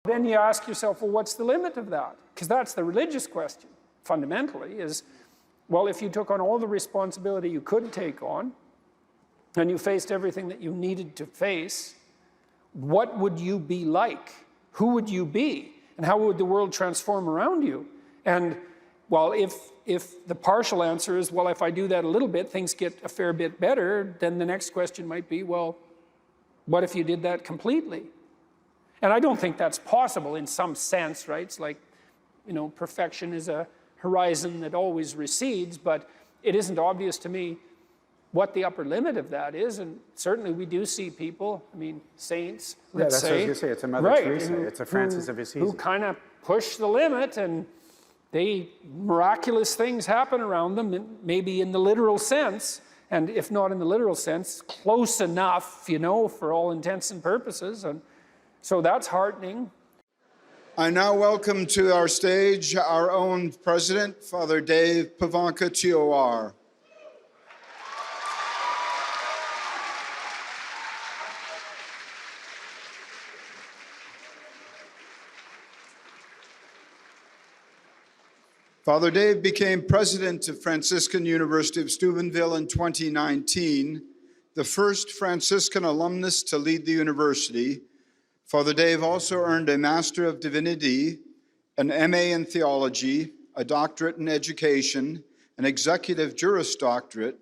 Then you ask yourself, well, what's the limit of that? Because that's the religious question, fundamentally, is, well, if you took on all the responsibility you could take on, and you faced everything that you needed to face, what would you be like? Who would you be? And how would the world transform around you? And, well, if the partial answer is, well, if I do that a little bit, things get a fair bit better, then the next question might be, well, what if you did that completely? And I don't think that's possible in some sense, right? It's like, you know, perfection is a horizon that always recedes, but it isn't obvious to me what the upper limit of that is. And certainly we do see people, I mean, saints, let's say. Yeah, that's what I was going to say. It's a Mother Teresa. It's a Francis of Assisi. Who kind of push the limit, and miraculous things happen around them, maybe in the literal sense, and if not in the literal sense, close enough, you know, for all intents and purposes. And so that's heartening. I now welcome to our stage our own president, Father Dave Pavanka TOR. Father Dave became president of Franciscan University of Steubenville in 2019, the first Franciscan alumnus to lead the university. Father Dave also earned a Master of Divinity, an MA in Theology, a doctorate in education, an executive Juris Doctorate.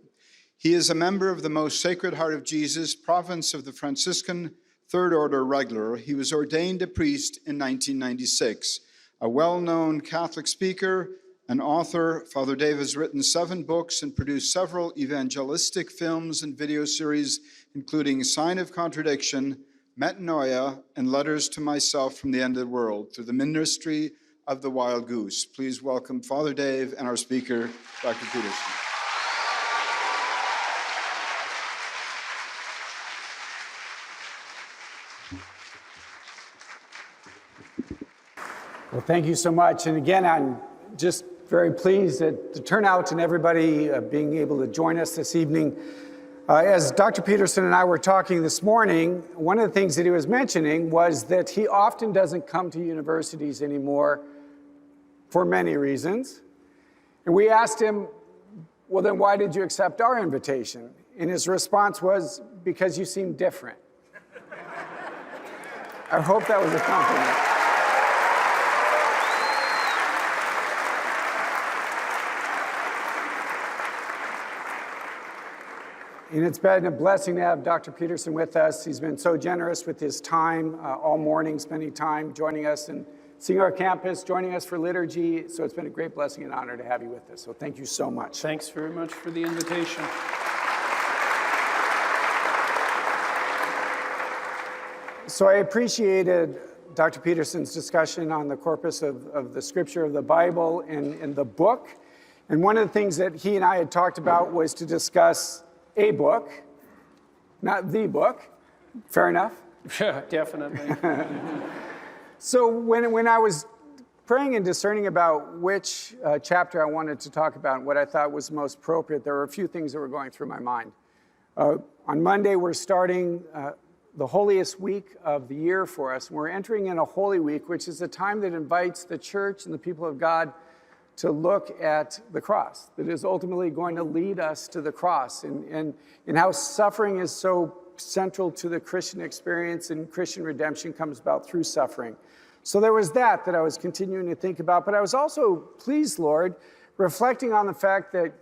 He is a member of the Most Sacred Heart of Jesus, province of the Franciscan Third Order Regular. He was ordained a priest in 1996. A well-known Catholic speaker, an author, Father Dave has written 7 books and produced several evangelistic films and video series, including Sign of Contradiction, Metanoia, and Letters to Myself from the End of the World, through the ministry of the Wild Goose. Please welcome Father Dave and our speaker, Dr. Peterson. Well, thank you so much. And again, I'm just very pleased at the turnout and everybody being able to join us this evening. As Dr. Peterson and I were talking this morning, one of the things that he was mentioning was that he often doesn't come to universities anymore for many reasons. And we asked him, well, then why did you accept our invitation? And his response was, because you seem different. I hope that was a compliment. And it's been a blessing to have Dr. Peterson with us. He's been so generous with his time all morning, spending time joining us and seeing our campus, joining us for liturgy. So it's been a great blessing and honor to have you with us. So thank you so much. Thanks very much for the invitation. So I appreciated Dr. Peterson's discussion on the corpus of the scripture of the Bible and the book. And one of the things that he and I had talked about was to discuss a book, not the book. Fair enough? Yeah, definitely. So when I was praying and discerning about which chapter I wanted to talk about and what I thought was most appropriate, there were a few things that were going through my mind. On Monday, we're starting the holiest week of the year for us. We're entering in a Holy Week, which is a time that invites the church and the people of God to look at the cross, that is ultimately going to lead us to the cross, and how suffering is so central to the Christian experience, and Christian redemption comes about through suffering. So there was that I was continuing to think about, but I was also pleased, Lord, reflecting on the fact that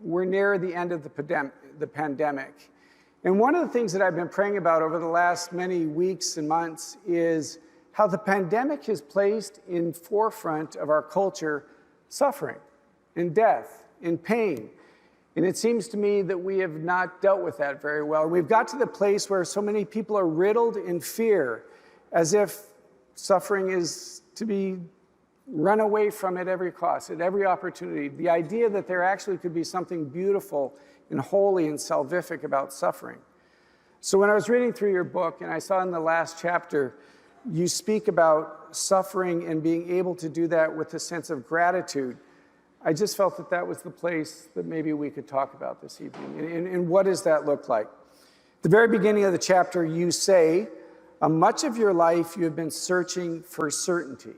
we're near the end of the pandemic. And one of the things that I've been praying about over the last many weeks and months is how the pandemic has placed in forefront of our culture suffering and death and pain. And it seems to me that we have not dealt with that very well. We've got to the place where so many people are riddled in fear, as if suffering is to be run away from at every cost, at every opportunity. The idea that there actually could be something beautiful and holy and salvific about suffering. So when I was reading through your book, and I saw in the last chapter, you speak about suffering and being able to do that with a sense of gratitude. I just felt that that was the place that maybe we could talk about this evening. And what does that look like? At the very beginning of the chapter, you say, Much of your life you have been searching for certainty.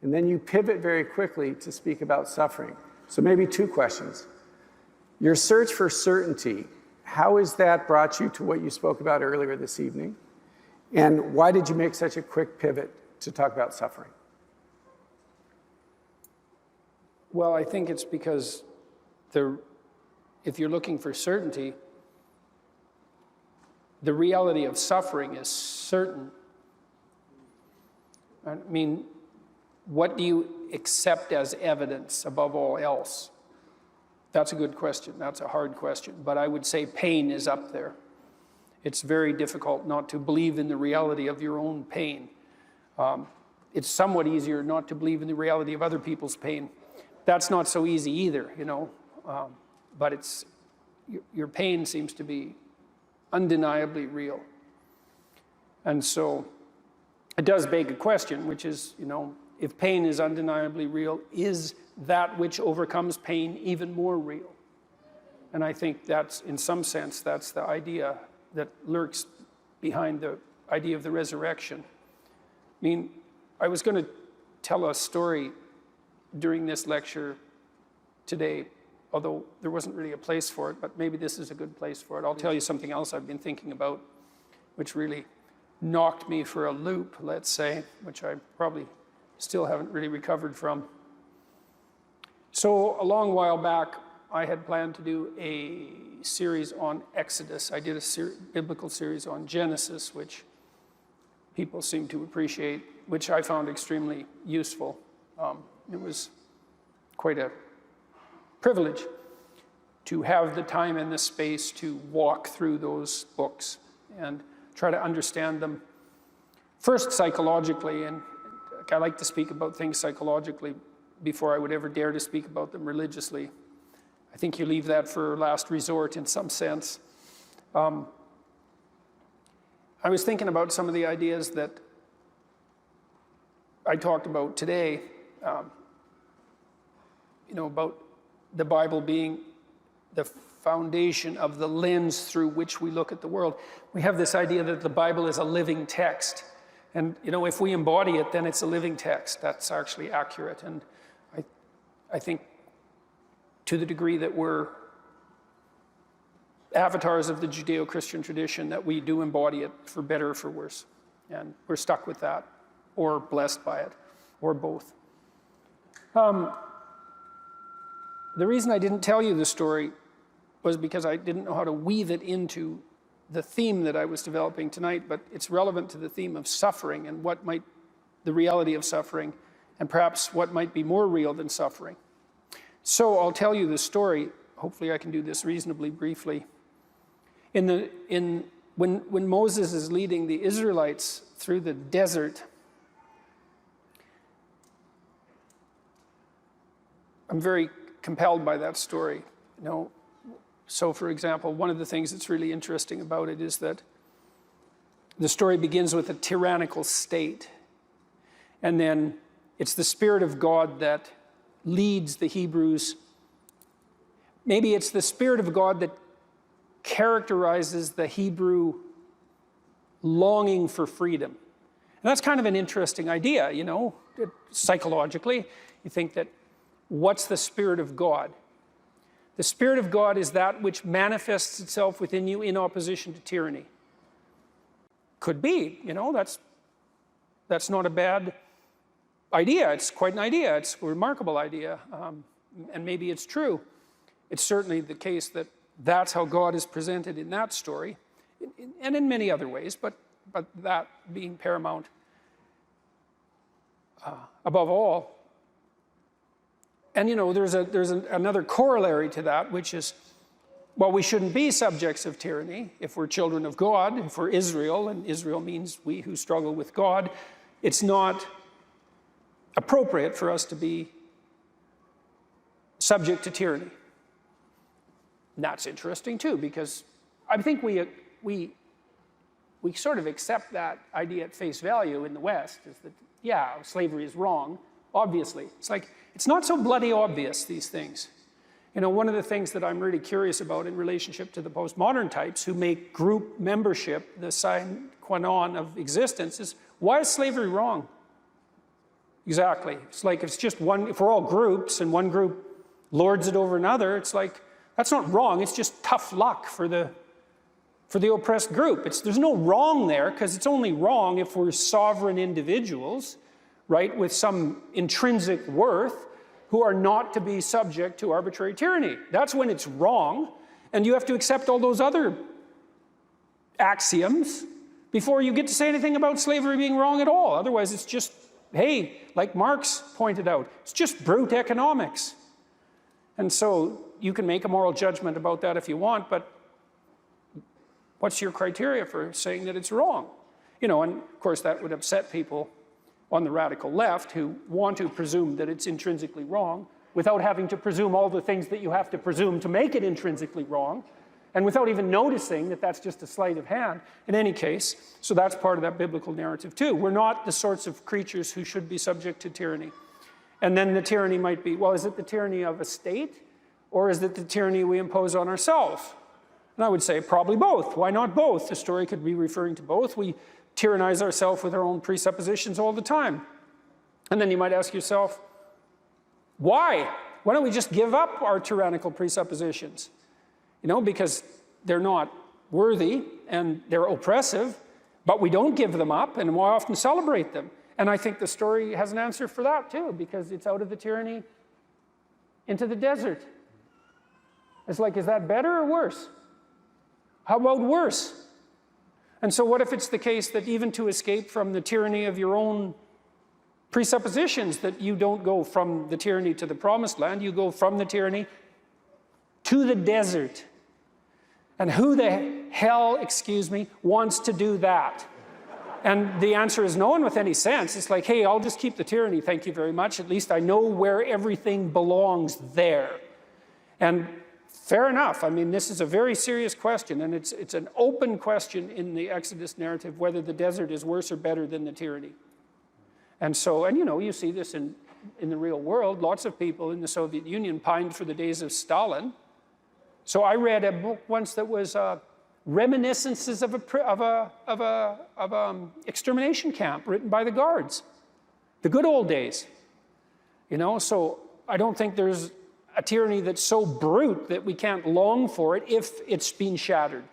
And then you pivot very quickly to speak about suffering. So maybe two questions. Your search for certainty, how has that brought you to what you spoke about earlier this evening? And why did you make such a quick pivot to talk about suffering? Well, I think it's because if you're looking for certainty, the reality of suffering is certain. I mean, what do you accept as evidence above all else? That's a good question. That's a hard question. But I would say pain is up there. It's very difficult not to believe in the reality of your own pain. It's somewhat easier not to believe in the reality of other people's pain. That's not so easy either, you know. But your pain seems to be undeniably real. And so it does beg a question, which is, you know, if pain is undeniably real, is that which overcomes pain even more real? And I think that's, in some sense, that's the idea that lurks behind the idea of the resurrection. I mean, I was going to tell a story during this lecture today, although there wasn't really a place for it, but maybe this is a good place for it. I'll tell you something else I've been thinking about, which really knocked me for a loop, let's say, which I probably still haven't really recovered from. So a long while back, I had planned to do a series on Exodus. I did a biblical series on Genesis, which people seem to appreciate, which I found extremely useful. It was quite a privilege to have the time and the space to walk through those books and try to understand them first psychologically. And I like to speak about things psychologically before I would ever dare to speak about them religiously. I think you leave that for last resort in some sense. I was thinking about some of the ideas that I talked about today, you know, about the Bible being the foundation of the lens through which we look at the world. We have this idea that the Bible is a living text. And, you know, if we embody it, then it's a living text. That's actually accurate. And I think to the degree that we're avatars of the Judeo-Christian tradition, that we do embody it for better or for worse. And we're stuck with that, or blessed by it, or both. The reason I didn't tell you the story was because I didn't know how to weave it into the theme that I was developing tonight, but it's relevant to the theme of suffering and the reality of suffering, and perhaps what might be more real than suffering. So I'll tell you the story. Hopefully I can do this reasonably briefly. When Moses is leading the Israelites through the desert, I'm very compelled by that story. You know, so for example, one of the things that's really interesting about it is that the story begins with a tyrannical state, and then it's the Spirit of God that leads the Hebrews. Maybe it's the Spirit of God that characterizes the Hebrew longing for freedom. And that's kind of an interesting idea, you know, psychologically. You think that, what's the Spirit of God? The Spirit of God is that which manifests itself within you in opposition to tyranny. Could be, you know, that's not a bad idea. It's quite an idea. It's a remarkable idea. And maybe it's true. It's certainly the case that that's how God is presented in that story, and in many other ways, but that being paramount above all. And, you know, there's another corollary to that, which is, well, we shouldn't be subjects of tyranny if we're children of God, if we're Israel, and Israel means we who struggle with God. It's not appropriate for us to be subject to tyranny. And that's interesting, too, because I think we sort of accept that idea at face value in the West, is that, yeah, slavery is wrong, obviously. It's like, it's not so bloody obvious, these things. You know, one of the things that I'm really curious about in relationship to the postmodern types who make group membership the sine qua non of existence is, why is slavery wrong? Exactly. It's like it's just one, if we're all groups and one group lords it over another, it's like, that's not wrong, it's just tough luck for the oppressed group. There's no wrong there, because it's only wrong if we're sovereign individuals, right, with some intrinsic worth, who are not to be subject to arbitrary tyranny. That's when it's wrong, and you have to accept all those other axioms before you get to say anything about slavery being wrong at all. Otherwise, it's just, hey, like Marx pointed out, it's just brute economics. And so you can make a moral judgment about that if you want, but what's your criteria for saying that it's wrong? You know, and of course that would upset people on the radical left who want to presume that it's intrinsically wrong without having to presume all the things that you have to presume to make it intrinsically wrong, and without even noticing that that's just a sleight of hand. In any case, so that's part of that biblical narrative too. We're not the sorts of creatures who should be subject to tyranny. And then the tyranny might be, well, is it the tyranny of a state, or is it the tyranny we impose on ourselves? And I would say probably both. Why not both? The story could be referring to both. We tyrannize ourselves with our own presuppositions all the time. And then you might ask yourself, why? Why don't we just give up our tyrannical presuppositions? You know, because they're not worthy and they're oppressive, but we don't give them up, and we often celebrate them. And I think the story has an answer for that too, because it's out of the tyranny into the desert. It's like, is that better or worse? How about worse? And so what if it's the case that even to escape from the tyranny of your own presuppositions, that you don't go from the tyranny to the promised land, you go from the tyranny to the desert? And who the hell, excuse me, wants to do that? And the answer is no one with any sense. It's like, hey, I'll just keep the tyranny, thank you very much. At least I know where everything belongs there. And fair enough. I mean, this is a very serious question, and it's an open question in the Exodus narrative whether the desert is worse or better than the tyranny. And so, and you know, you see this in the real world. Lots of people in the Soviet Union pined for the days of Stalin. So I read a book once that was reminiscences of a extermination camp written by the guards, the good old days. You know, so I don't think there's a tyranny that's so brute that we can't long for it if it's been shattered.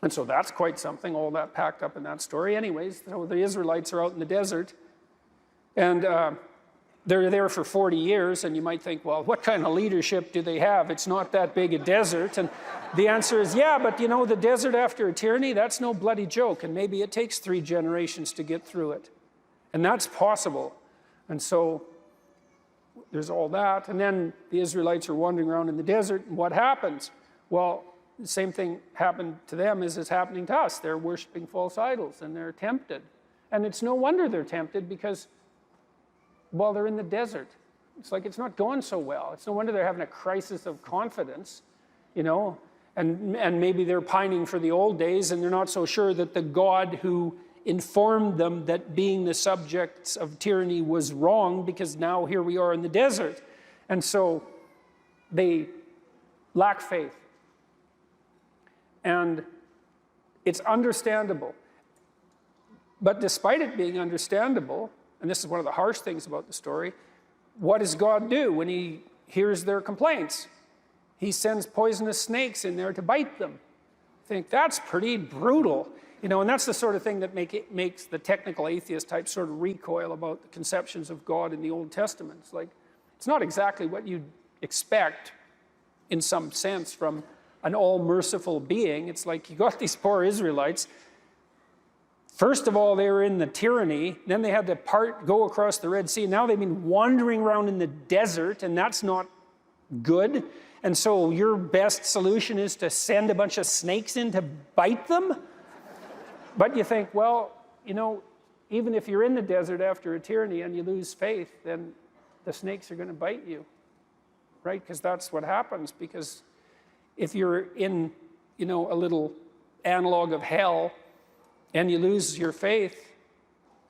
And so that's quite something, all that packed up in that story. Anyways, so the Israelites are out in the desert, and they're there for 40 years, and you might think, well, what kind of leadership do they have? It's not that big a desert. And the answer is, yeah, but you know, the desert after a tyranny, that's no bloody joke, and maybe it takes 3 generations to get through it. And that's possible. And so there's all that, and then the Israelites are wandering around in the desert, and what happens? Well, the same thing happened to them as is happening to us. They're worshiping false idols, and they're tempted. And it's no wonder they're tempted, because, well, they're in the desert. It's like it's not going so well. It's no wonder they're having a crisis of confidence, you know, and maybe they're pining for the old days, and they're not so sure that the God who informed them that being the subjects of tyranny was wrong, because now here we are in the desert. And so they lack faith. And it's understandable. But despite it being understandable, and this is one of the harsh things about the story, what does God do when he hears their complaints? He sends poisonous snakes in there to bite them. I think that's pretty brutal. You know, and that's the sort of thing that makes the technical atheist type sort of recoil about the conceptions of God in the Old Testament. It's like, it's not exactly what you'd expect in some sense from an all-merciful being. It's like you got these poor Israelites. First of all, they were in the tyranny. Then they had to go across the Red Sea. Now they've been wandering around in the desert, and that's not good. And so your best solution is to send a bunch of snakes in to bite them? But you think, well, you know, even if you're in the desert after a tyranny and you lose faith, then the snakes are going to bite you, right? Because that's what happens. Because if you're in, you know, a little analog of hell and you lose your faith,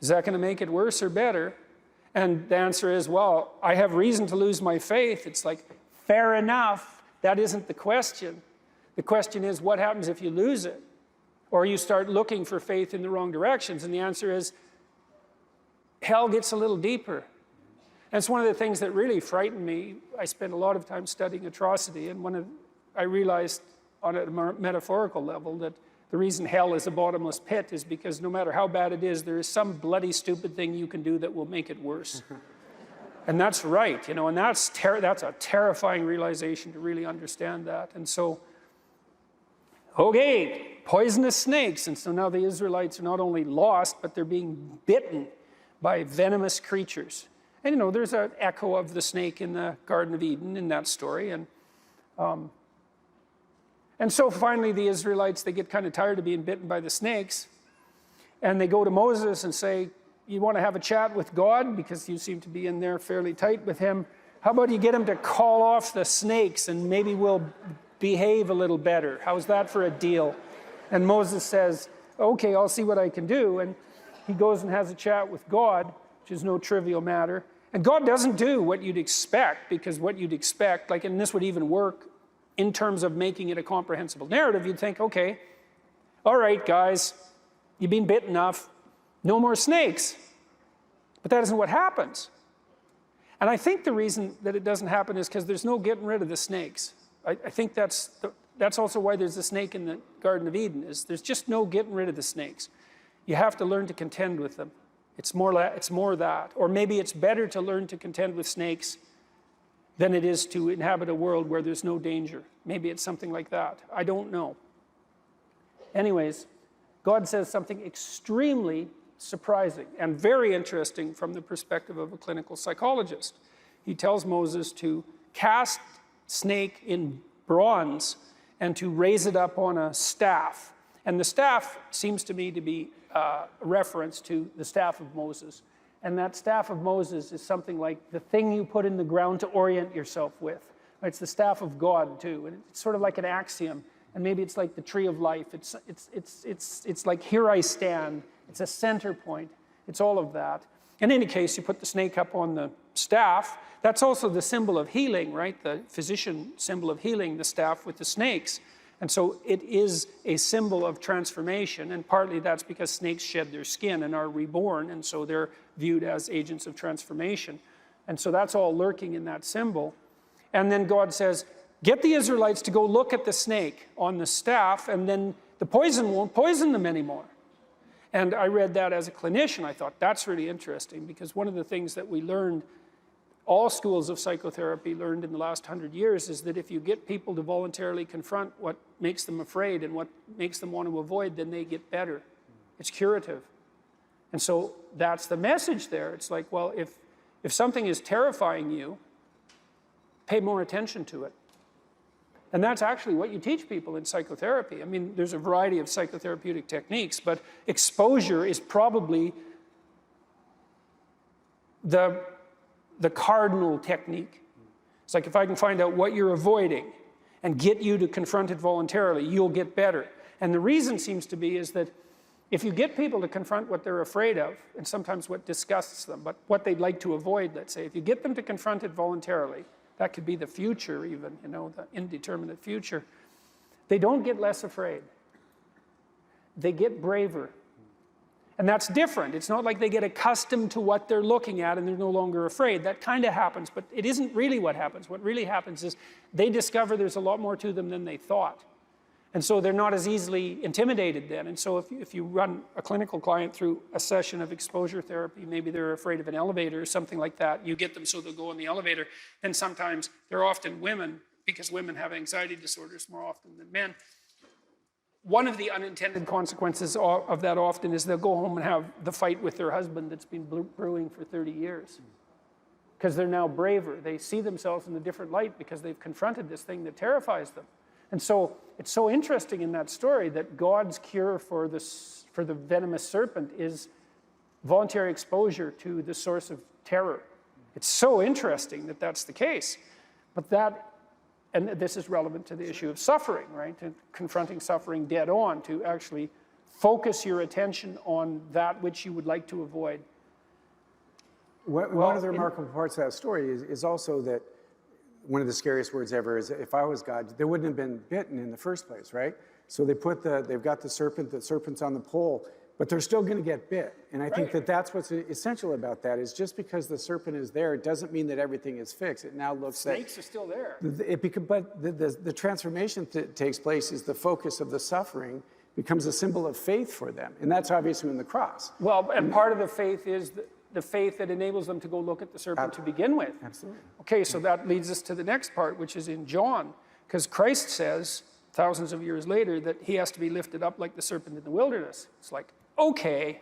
is that going to make it worse or better? And the answer is, well, I have reason to lose my faith. It's like, fair enough. That isn't the question. The question is, what happens if you lose it? or you start looking for faith in the wrong directions. And the answer is, hell gets a little deeper. And it's one of the things that really frightened me. I spent a lot of time studying atrocity, and I realized on a metaphorical level that the reason hell is a bottomless pit is because no matter how bad it is, there is some bloody stupid thing you can do that will make it worse. And that's right, and that's a terrifying realization to really understand that. And so, okay, poisonous snakes. And so now the Israelites are not only lost, but they're being bitten by venomous creatures. And there's an echo of the snake in the Garden of Eden in that story. And so finally the Israelites, they get kind of tired of being bitten by the snakes. And they go to Moses and say, you want to have a chat with God because you seem to be in there fairly tight with him. How about you get him to call off the snakes and maybe we'll behave a little better. How's that for a deal? And Moses says, okay, I'll see what I can do. And he goes and has a chat with God, which is no trivial matter. And God doesn't do what you'd expect, because what you'd expect, and this would even work in terms of making it a comprehensible narrative, you'd think, okay, all right, guys, you've been bit enough, no more snakes. But that isn't what happens. And I think the reason that it doesn't happen is because there's no getting rid of the snakes. I think that's also why there's a snake in the Garden of Eden, is there's just no getting rid of the snakes. You have to learn to contend with them. It's more that. Or maybe it's better to learn to contend with snakes than it is to inhabit a world where there's no danger. Maybe it's something like that. I don't know. Anyways, God says something extremely surprising and very interesting from the perspective of a clinical psychologist. He tells Moses to cast snake in bronze and to raise it up on a staff. And the staff seems to me to be a reference to the staff of Moses. And that staff of Moses is something like the thing you put in the ground to orient yourself with. It's the staff of God too, and it's sort of like an axiom. And maybe it's like the tree of life. It's like, here I stand. It's a center point. It's all of that. In any case, you put the snake up on the staff. That's also the symbol of healing, right? The physician symbol of healing, the staff with the snakes. And so it is a symbol of transformation, and partly that's because snakes shed their skin and are reborn, and so they're viewed as agents of transformation. And so that's all lurking in that symbol. And then God says, get the Israelites to go look at the snake on the staff, and then the poison won't poison them anymore. And I read that as a clinician. I thought, that's really interesting, because one of the things that we learned, all schools of psychotherapy learned in the last 100 years, is that if you get people to voluntarily confront what makes them afraid and what makes them want to avoid, then they get better. It's curative. And so that's the message there. It's like, well, if something is terrifying you, pay more attention to it. And that's actually what you teach people in psychotherapy. I mean, there's a variety of psychotherapeutic techniques, but exposure is probably the cardinal technique. It's like, if I can find out what you're avoiding and get you to confront it voluntarily, you'll get better. And the reason seems to be is that if you get people to confront what they're afraid of, and sometimes what disgusts them, but what they'd like to avoid, let's say, if you get them to confront it voluntarily, that could be the future even, the indeterminate future, they don't get less afraid. They get braver. And that's different. It's not like they get accustomed to what they're looking at and they're no longer afraid. That kind of happens, but it isn't really what happens. What really happens is they discover there's a lot more to them than they thought. And so they're not as easily intimidated then. And so if you run a clinical client through a session of exposure therapy, maybe they're afraid of an elevator or something like that, you get them so they'll go in the elevator, then sometimes they're often women, because women have anxiety disorders more often than men. One of the unintended consequences of that often is they'll go home and have the fight with their husband that's been brewing for 30 years. Because they're now braver. They see themselves in a different light because they've confronted this thing that terrifies them. And so it's so interesting in that story that God's cure for the venomous serpent is voluntary exposure to the source of terror. It's so interesting that that's the case. But and this is relevant to the issue of suffering, right? To confronting suffering dead on, to actually focus your attention on that which you would like to avoid. One of the remarkable parts of that story is also that one of the scariest words ever is, if I was God, they wouldn't have been bitten in the first place, right? So they've got the serpent's on the pole, but they're still going to get bit. And I think that's what's essential about that, is just because the serpent is there, it doesn't mean that everything is fixed. It now looks Snakes are still there. But the transformation that takes place is the focus of the suffering becomes a symbol of faith for them. And that's obviously in the cross. Well, and part of the faith is the faith that enables them to go look at the serpent to begin with. Absolutely. Okay, so that leads us to the next part, which is in John, because Christ says, thousands of years later, that he has to be lifted up like the serpent in the wilderness. It's like, okay,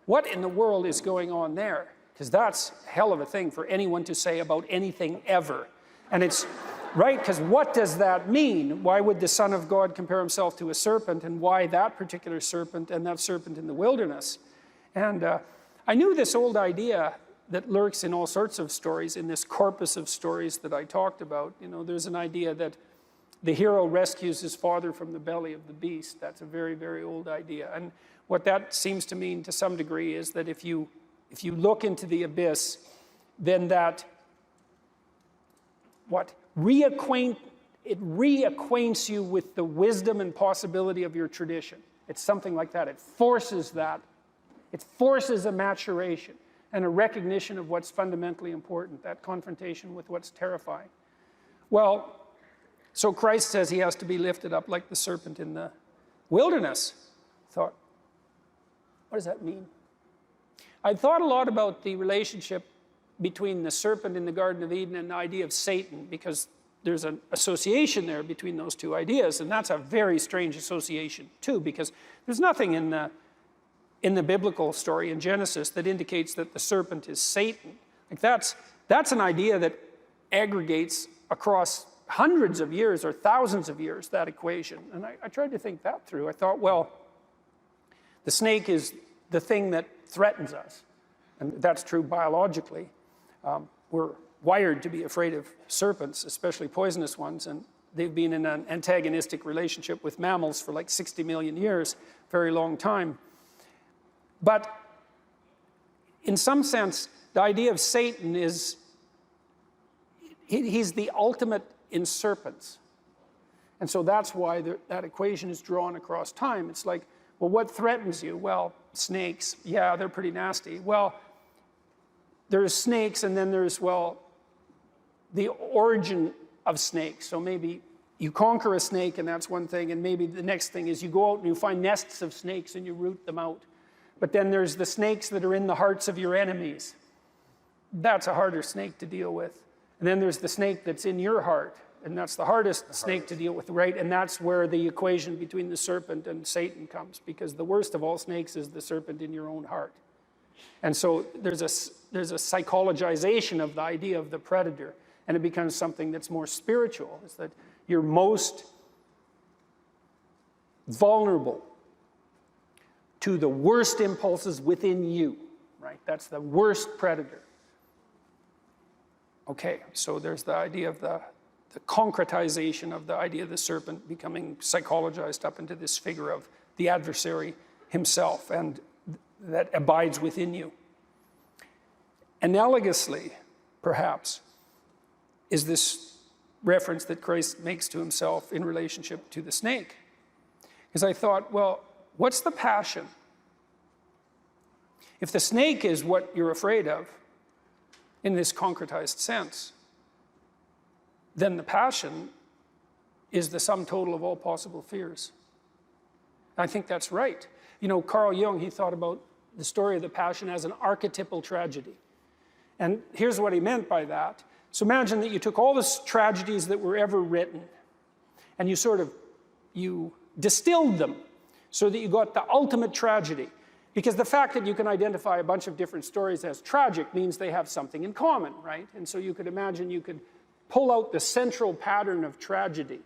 what in the world is going on there? Because that's a hell of a thing for anyone to say about anything ever. And it's right, because what does that mean? Why would the Son of God compare himself to a serpent, and why that particular serpent and that serpent in the wilderness? And I knew this old idea that lurks in all sorts of stories, in this corpus of stories that I talked about. You know, there's an idea that the hero rescues his father from the belly of the beast. That's a very, very old idea. And what that seems to mean to some degree is that if you look into the abyss, then that, it reacquaints you with the wisdom and possibility of your tradition. It's something like that. It forces that. It forces a maturation and a recognition of what's fundamentally important, that confrontation with what's terrifying. Well, so Christ says he has to be lifted up like the serpent in the wilderness. I thought, what does that mean? I thought a lot about the relationship between the serpent in the Garden of Eden and the idea of Satan, because there's an association there between those two ideas, and that's a very strange association too, because there's nothing in the biblical story in Genesis that indicates that the serpent is Satan. Like that's an idea that aggregates across hundreds of years or thousands of years, that equation. And I tried to think that through. I thought, well, the snake is the thing that threatens us. And that's true biologically. We're wired to be afraid of serpents, especially poisonous ones. And they've been in an antagonistic relationship with mammals for like 60 million years, very long time. But in some sense, the idea of Satan is, he's the ultimate in serpents. And so that's why that equation is drawn across time. It's like, well, what threatens you? Well, snakes. Yeah, they're pretty nasty. Well, there's snakes, and then there's, well, the origin of snakes. So maybe you conquer a snake, and that's one thing, and maybe the next thing is you go out and you find nests of snakes and you root them out. But then there's the snakes that are in the hearts of your enemies. That's a harder snake to deal with. And then there's the snake that's in your heart, and that's the hardest snake to deal with, right? And that's where the equation between the serpent and Satan comes, because the worst of all snakes is the serpent in your own heart. And so there's a psychologization of the idea of the predator, and it becomes something that's more spiritual. It's that you're most vulnerable to the worst impulses within you, right? That's the worst predator. Okay, so there's the idea of the concretization of the idea of the serpent becoming psychologized up into this figure of the adversary himself, and that abides within you. Analogously, perhaps, is this reference that Christ makes to himself in relationship to the snake. Because I thought, well, what's the passion? If the snake is what you're afraid of, in this concretized sense, then the passion is the sum total of all possible fears. I think that's right. You know, Carl Jung, he thought about the story of the Passion as an archetypal tragedy. And here's what he meant by that. So imagine that you took all the tragedies that were ever written, and you distilled them so that you got the ultimate tragedy. Because the fact that you can identify a bunch of different stories as tragic means they have something in common, right? And so you could imagine you could pull out the central pattern of tragedy,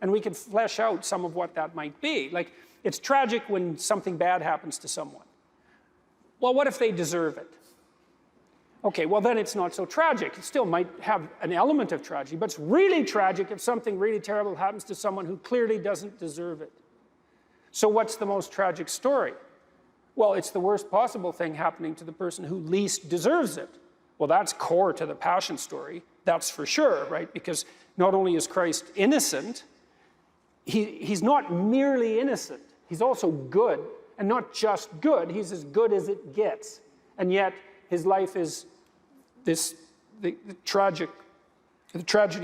and we could flesh out some of what that might be. Like, it's tragic when something bad happens to someone. Well, what if they deserve it? Okay, well then it's not so tragic. It still might have an element of tragedy, but it's really tragic if something really terrible happens to someone who clearly doesn't deserve it. So what's the most tragic story? Well, it's the worst possible thing happening to the person who least deserves it. Well, that's core to the Passion story, that's for sure, right? Because not only is Christ innocent, he's not merely innocent. He's also good, and not just good. He's as good as it gets. And yet his life is this, the tragedy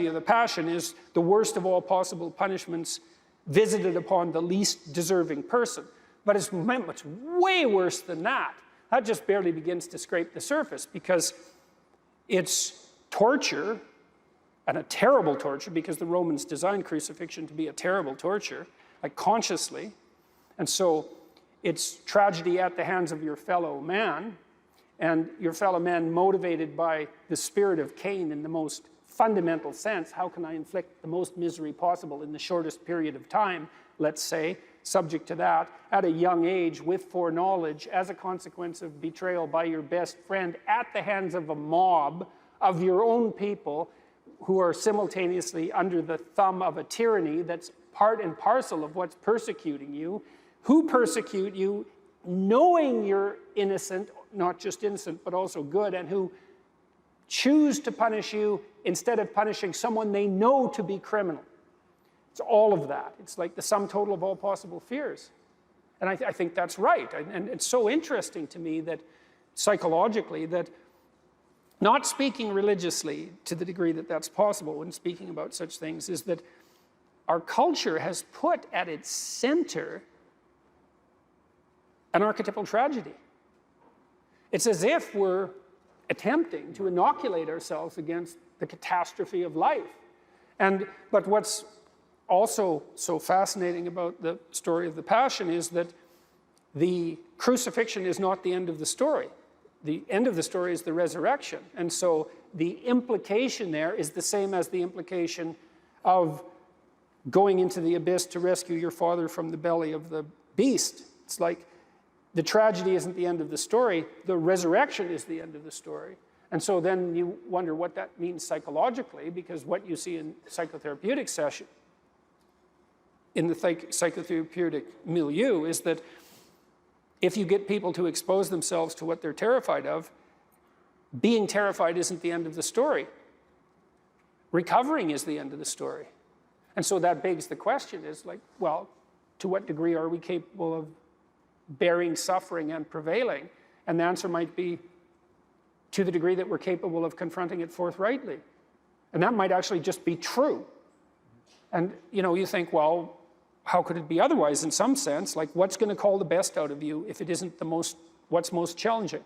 of the Passion is the worst of all possible punishments visited upon the least deserving person. But it's way worse than that. That just barely begins to scrape the surface, because it's torture, and a terrible torture, because the Romans designed crucifixion to be a terrible torture, like consciously. And so it's tragedy at the hands of your fellow man, and your fellow man motivated by the spirit of Cain in the most fundamental sense. How can I inflict the most misery possible in the shortest period of time, let's say, subject to that, at a young age, with foreknowledge, as a consequence of betrayal by your best friend at the hands of a mob of your own people who are simultaneously under the thumb of a tyranny that's part and parcel of what's persecuting you, who persecute you knowing you're innocent, not just innocent, but also good, and who choose to punish you instead of punishing someone they know to be criminal. It's all of that. It's like the sum total of all possible fears. And I think that's right. And it's so interesting to me that psychologically, that not speaking religiously to the degree that that's possible when speaking about such things, is that our culture has put at its center an archetypal tragedy. It's as if we're attempting to inoculate ourselves against the catastrophe of life. But what's also so fascinating about the story of the Passion is that the crucifixion is not the end of the story. The end of the story is the resurrection. And so the implication there is the same as the implication of going into the abyss to rescue your father from the belly of the beast. It's like the tragedy isn't the end of the story, the resurrection is the end of the story. And so then you wonder what that means psychologically, because what you see in psychotherapeutic session, in the psychotherapeutic milieu, is that if you get people to expose themselves to what they're terrified of, being terrified isn't the end of the story. Recovering is the end of the story. And so that begs the question is like, well, to what degree are we capable of bearing suffering and prevailing? And the answer might be to the degree that we're capable of confronting it forthrightly. And that might actually just be true. And you think, well, how could it be otherwise in some sense? Like, what's going to call the best out of you if it isn't what's most challenging?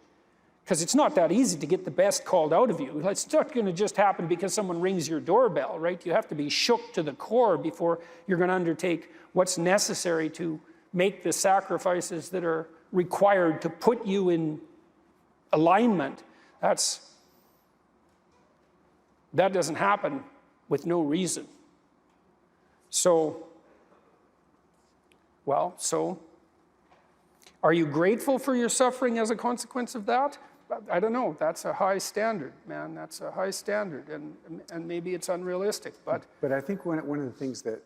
Because it's not that easy to get the best called out of you. It's not going to just happen because someone rings your doorbell, right? You have to be shook to the core before you're going to undertake what's necessary to make the sacrifices that are required to put you in alignment. That doesn't happen with no reason. So are you grateful for your suffering as a consequence of that? I don't know. That's a high standard, man. That's a high standard, and maybe it's unrealistic. But I think one of the things that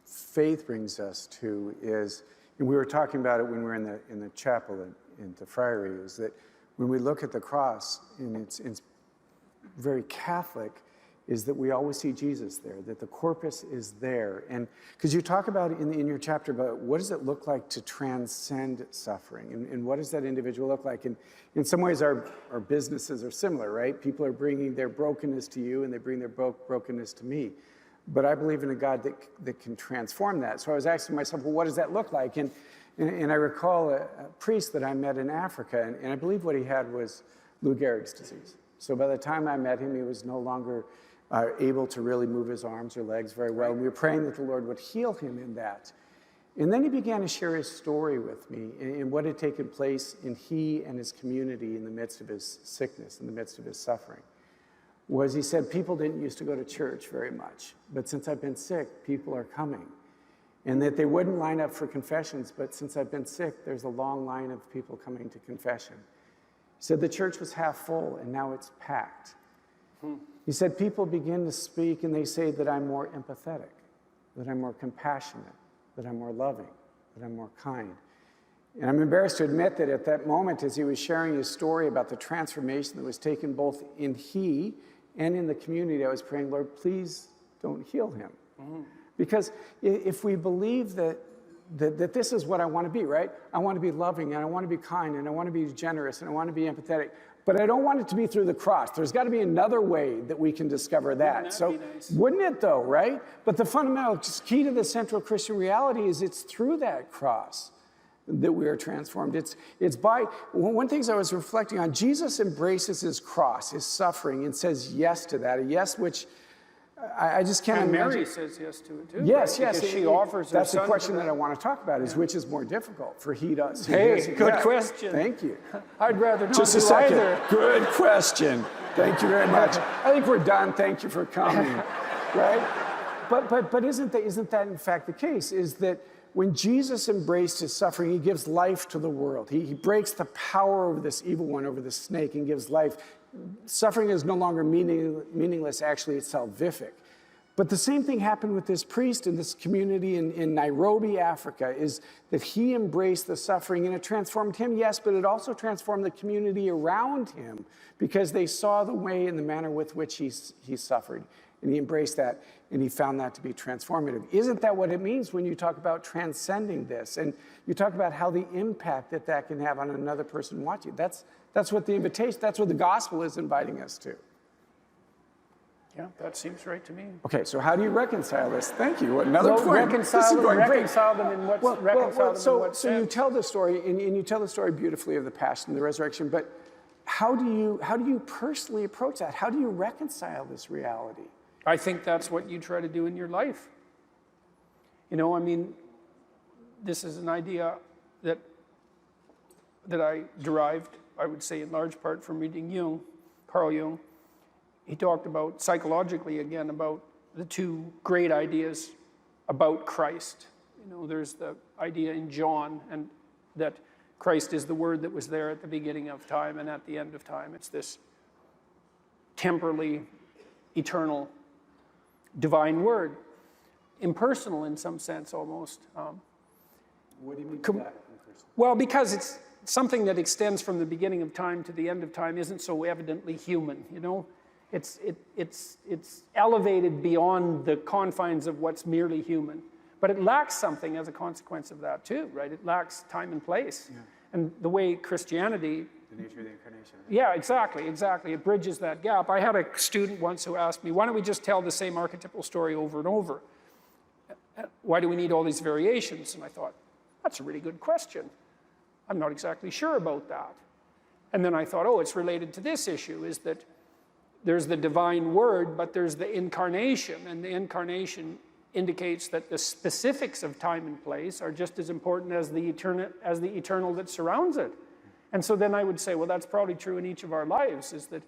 faith brings us to is, and we were talking about it when we were in the chapel in the friary, is that when we look at the cross, and it's very Catholic, is that we always see Jesus there, that the corpus is there. And because you talk about in your chapter about what does it look like to transcend suffering, and what does that individual look like? And in some ways our businesses are similar, right? People are bringing their brokenness to you, and they bring their brokenness to me. But I believe in a God that can transform that. So I was asking myself, well, what does that look like? And I recall a priest that I met in Africa, and I believe what he had was Lou Gehrig's disease. So by the time I met him, he was no longer able to really move his arms or legs very well. And we were praying that the Lord would heal him in that. And then he began to share his story with me and what had taken place in he and his community in the midst of his sickness, in the midst of his suffering. Was he said, people didn't used to go to church very much, but since I've been sick, people are coming. And that they wouldn't line up for confessions, but since I've been sick, there's a long line of people coming to confession. He said the church was half full, and now it's packed. He said people begin to speak, and they say that I'm more empathetic, that I'm more compassionate, that I'm more loving, that I'm more kind. And I'm embarrassed to admit that at that moment, as he was sharing his story about the transformation that was taken both in he and in the community, I was praying, Lord, please don't heal him. Because if we believe that this is what I want to be, right? I want to be loving, and I want to be kind, and I want to be generous, and I want to be empathetic. But I don't want it to be through the cross. There's got to be another way that we can discover that. So, wouldn't it though, right? But the fundamental key to the central Christian reality is it's through that cross that we are transformed. It's by, one of the things I was reflecting on, Jesus embraces his cross, his suffering, and says yes to that. A yes which I just can't imagine. Mary says yes to it too. Yes, right? yes. Because she offers her That's the son question to that I want to talk about, is which is more difficult for he does. Hey, good question. Thank you. I'd rather not Just a do second. either. Good question. Thank you very much. I think we're done. Thank you for coming. Right? But isn't that in fact the case? Is that when Jesus embraced his suffering, he gives life to the world. He breaks the power over this evil one, over the snake, and gives life. Suffering is no longer meaningless. Actually, it's salvific. But the same thing happened with this priest in this community in Nairobi, Africa, is that he embraced the suffering, and it transformed him, yes, but it also transformed the community around him, because they saw the way and the manner with which he suffered. And he embraced that, and he found that to be transformative. Isn't that what it means when you talk about transcending this? And you talk about how the impact that can have on another person watching. That's what the invitation, that's what the gospel is inviting us to. Yeah, that seems right to me. Okay, so how do you reconcile this? Thank you. Another point. Reconcile them in what So sense? you tell the story, and you tell the story beautifully of the passion and the resurrection, but how do you personally approach that? How do you reconcile this reality? I think that's what you try to do in your life. You know, I mean, this is an idea that I derived, I would say in large part, from reading Carl Jung. He talked about, psychologically again, about the two great ideas about Christ. You know, there's the idea in John, and that Christ is the Word that was there at the beginning of time and at the end of time. It's this temporally eternal divine Word, impersonal in some sense almost. What do you mean by that? Well, because it's something that extends from the beginning of time to the end of time isn't so evidently human, you know? It's elevated beyond the confines of what's merely human. But it lacks something as a consequence of that too, right? It lacks time and place. Yeah. And the way Christianity... The nature of the incarnation. Yeah, exactly. It bridges that gap. I had a student once who asked me, why don't we just tell the same archetypal story over and over? Why do we need all these variations? And I thought, that's a really good question. I'm not exactly sure about that. And then I thought, oh, it's related to this issue, is that there's the divine Word, but there's the incarnation, and the incarnation indicates that the specifics of time and place are just as important as the eternal that surrounds it. And so then I would say, well, that's probably true in each of our lives, is that,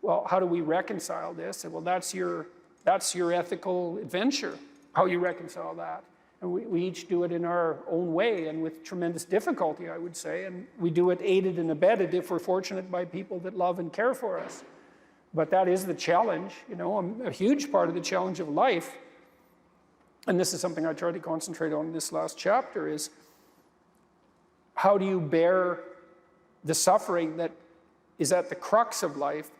well, how do we reconcile this? And well, that's your ethical adventure, how you reconcile that. And we each do it in our own way and with tremendous difficulty, I would say, and we do it aided and abetted if we're fortunate by people that love and care for us. But that is the challenge, you know, a huge part of the challenge of life. And this is something I try to concentrate on in this last chapter, is how do you bear the suffering that is at the crux of life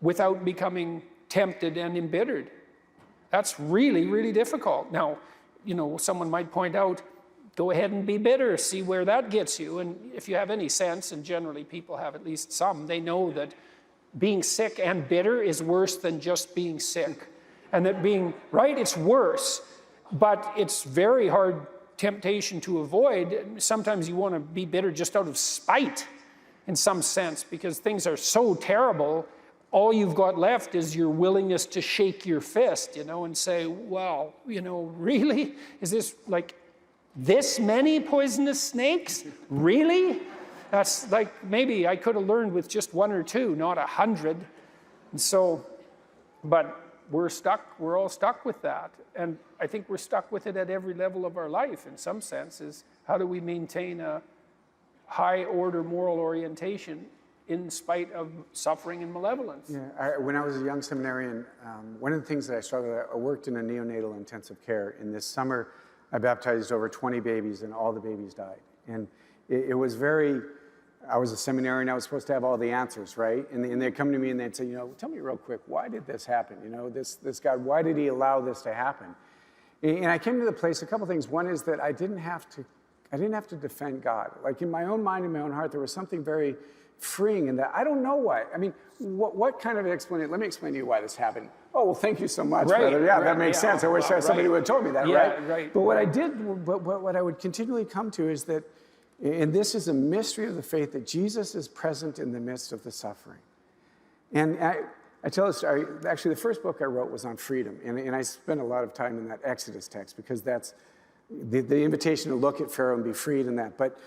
without becoming tempted and embittered? That's really, really difficult. Now, you know, someone might point out, go ahead and be bitter, see where that gets you. And if you have any sense, and generally people have at least some, they know that being sick and bitter is worse than just being sick. And that being, right, it's worse, but it's very hard temptation to avoid. Sometimes you want to be bitter just out of spite in some sense, because things are so terrible, all you've got left is your willingness to shake your fist, you know, and say, wow, you know, really? Is this like this many poisonous snakes? Really? That's like, maybe I could have learned with just one or two, not 100. And so, but we're all stuck with that. And I think we're stuck with it at every level of our life in some sense, is how do we maintain a high order moral orientation in spite of suffering and malevolence? Yeah, when I was a young seminarian, one of the things that I struggled with, I worked in a neonatal intensive care. In this summer, I baptized over 20 babies, and all the babies died. And it was very, I was a seminarian, I was supposed to have all the answers, right? And they'd come to me and they'd say, you know, tell me real quick, why did this happen? You know, this God, why did he allow this to happen? And I came to the place, a couple things. One is that I didn't have to defend God. Like in my own mind and my own heart, there was something very freeing in that. I don't know why. I mean, what kind of explanation? Let me explain to you why this happened. Oh, well, thank you so much, brother. Yeah, that makes sense. I wish somebody would have told me that, right? But what I did, what I would continually come to is that, and this is a mystery of the faith, that Jesus is present in the midst of the suffering. And I tell this story. Actually, the first book I wrote was on freedom, and I spent a lot of time in that Exodus text because that's the invitation to look at Pharaoh and be freed in that. But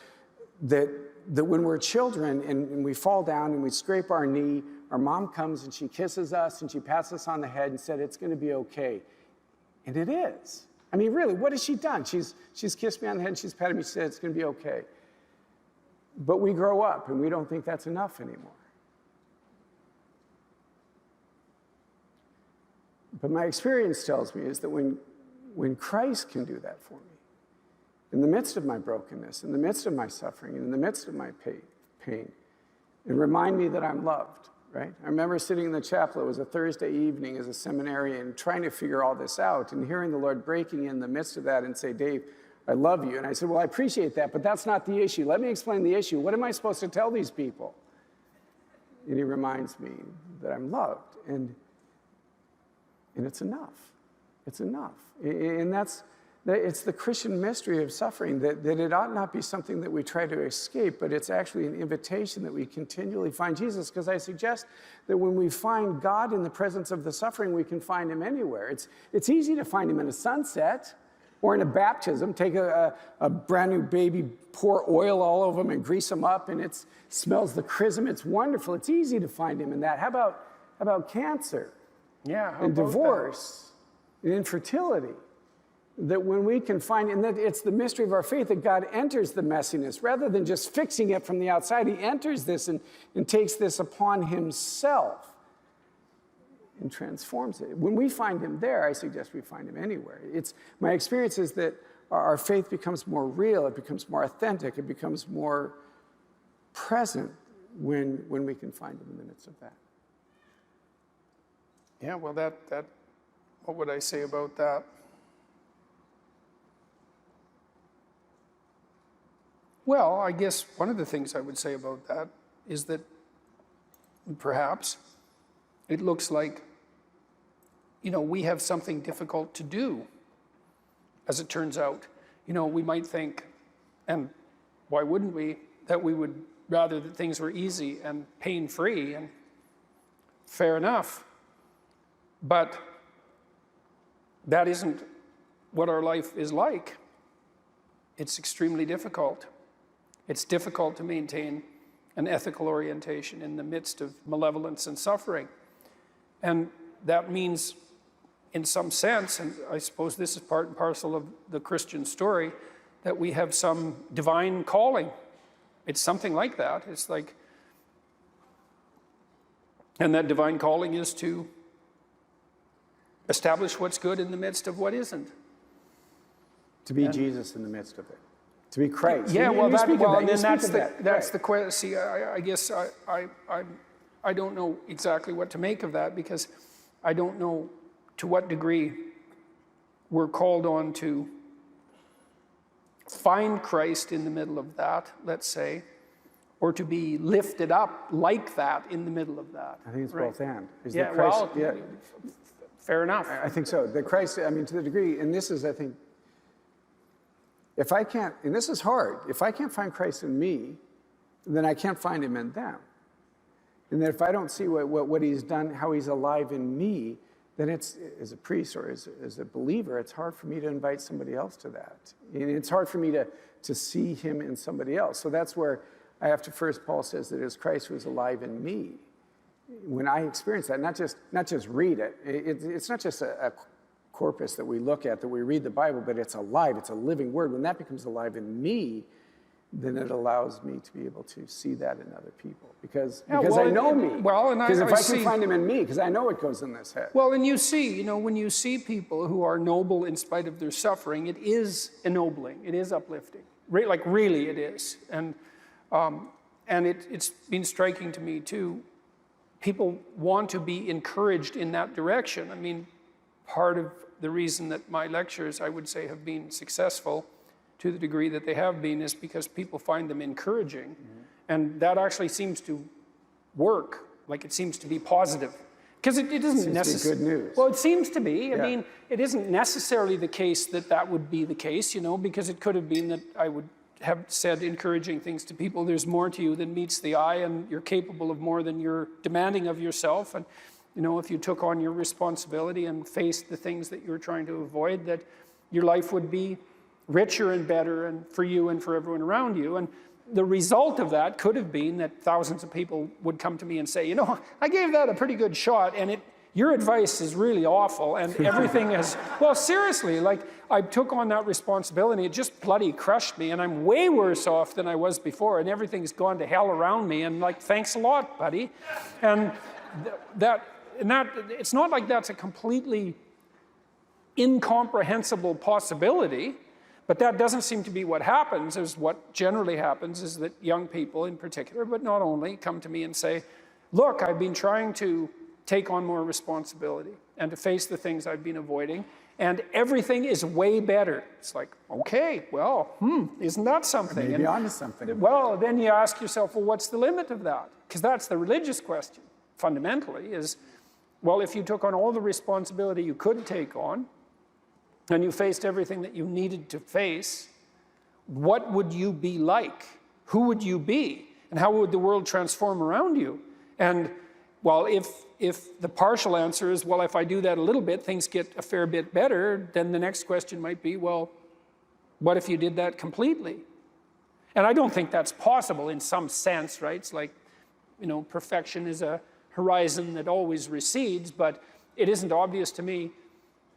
that when we're children and we fall down and we scrape our knee, our mom comes and she kisses us and she pats us on the head and said, "It's going to be okay." And it is. I mean, really, what has she done? She's kissed me on the head and she's patted me, she said, "It's going to be okay." But we grow up and we don't think that's enough anymore. But my experience tells me is that when Christ can do that for me, in the midst of my brokenness, in the midst of my suffering, in the midst of my pain, and remind me that I'm loved, right? I remember sitting in the chapel, it was a Thursday evening as a seminarian, trying to figure all this out and hearing the Lord breaking in the midst of that and say, "Dave, I love you." And I said, "Well, I appreciate that, but that's not the issue. Let me explain the issue. What am I supposed to tell these people?" And he reminds me that I'm loved, and it's enough. It's enough. And it's the Christian mystery of suffering, that it ought not be something that we try to escape, but it's actually an invitation that we continually find Jesus. Because I suggest that when we find God in the presence of the suffering, we can find him anywhere. It's easy to find him in a sunset or in a baptism. Take a brand new baby, pour oil all over him and grease him up, and it smells the chrism. It's wonderful. It's easy to find him in that. How about cancer? Yeah, and divorce, and infertility, that when we can find, and that it's the mystery of our faith that God enters the messiness rather than just fixing it from the outside. He enters this and takes this upon himself and transforms it. When we find him there, I suggest we find him anywhere. My experience is that our faith becomes more real, it becomes more authentic, it becomes more present when we can find him in the midst of that. Yeah, well, what would I say about that? Well, I guess one of the things I would say about that is that perhaps it looks like, we have something difficult to do, as it turns out. We might think, and why wouldn't we, that we would rather that things were easy and pain-free, and fair enough. But that isn't what our life is like. It's extremely difficult. It's difficult to maintain an ethical orientation in the midst of malevolence and suffering. And that means, in some sense, and I suppose this is part and parcel of the Christian story, that we have some divine calling. It's something like that. It's like, and that divine calling is to establish what's good in the midst of what isn't. To be Jesus in the midst of it. To be Christ. Yeah, that's the question. See, I guess I don't know exactly what to make of that, because I don't know to what degree we're called on to find Christ in the middle of that, let's say, or to be lifted up like that in the middle of that. I think it's both and. Fair enough. I think so. The Christ, to the degree, and this is, I think, if I can't, and this is hard, if I can't find Christ in me, then I can't find him in them. And that if I don't see what he's done, how he's alive in me, then it's, as a priest or as a believer, it's hard for me to invite somebody else to that. And it's hard for me to see him in somebody else. So that's where I have to first, Paul says that it is Christ who is alive in me. When I experience that, not just read it, it's not just a corpus that we look at, that we read the Bible, but it's alive, it's a living word. When that becomes alive in me, then it allows me to be able to see that in other people. Because I know me. Because if I can find him in me, because I know what goes in this head. Well, and you see, when you see people who are noble in spite of their suffering, it is ennobling, it is uplifting. Really it is. And it's been striking to me too. People want to be encouraged in that direction. part of the reason that my lectures, I would say, have been successful to the degree that they have been is because people find them encouraging. And that actually seems to work, like it seems to be positive. Because it isn't necessarily good news. Well, it seems to be. I mean, it isn't necessarily the case that that would be the case, you know, because it could have been that I would have said encouraging things to people. There's more to you than meets the eye, and you're capable of more than you're demanding of yourself. And, you know, if you took on your responsibility and faced the things that you were trying to avoid, that your life would be richer and better and for you and for everyone around you. And the result of that could have been that thousands of people would come to me and say, you know, I gave that a pretty good shot, and your advice is really awful, and everything is, well, seriously, like, I took on that responsibility, it just bloody crushed me, and I'm way worse off than I was before, and everything's gone to hell around me, and like, thanks a lot, buddy. And that, it's not like that's a completely incomprehensible possibility, but that doesn't seem to be what happens. Is what generally happens is that young people in particular, but not only, come to me and say, look, I've been trying to take on more responsibility and to face the things I've been avoiding, and everything is way better. It's like, okay, well, isn't that something? Maybe onto something. Well, then you ask yourself, well, what's the limit of that? Because that's the religious question, fundamentally, is, well, if you took on all the responsibility you could take on, and you faced everything that you needed to face, what would you be like? Who would you be? And how would the world transform around you? And, well, if the partial answer is, well, if I do that a little bit, things get a fair bit better, then the next question might be, well, what if you did that completely? And I don't think that's possible in some sense, right? It's like, you know, perfection is a horizon that always recedes, but it isn't obvious to me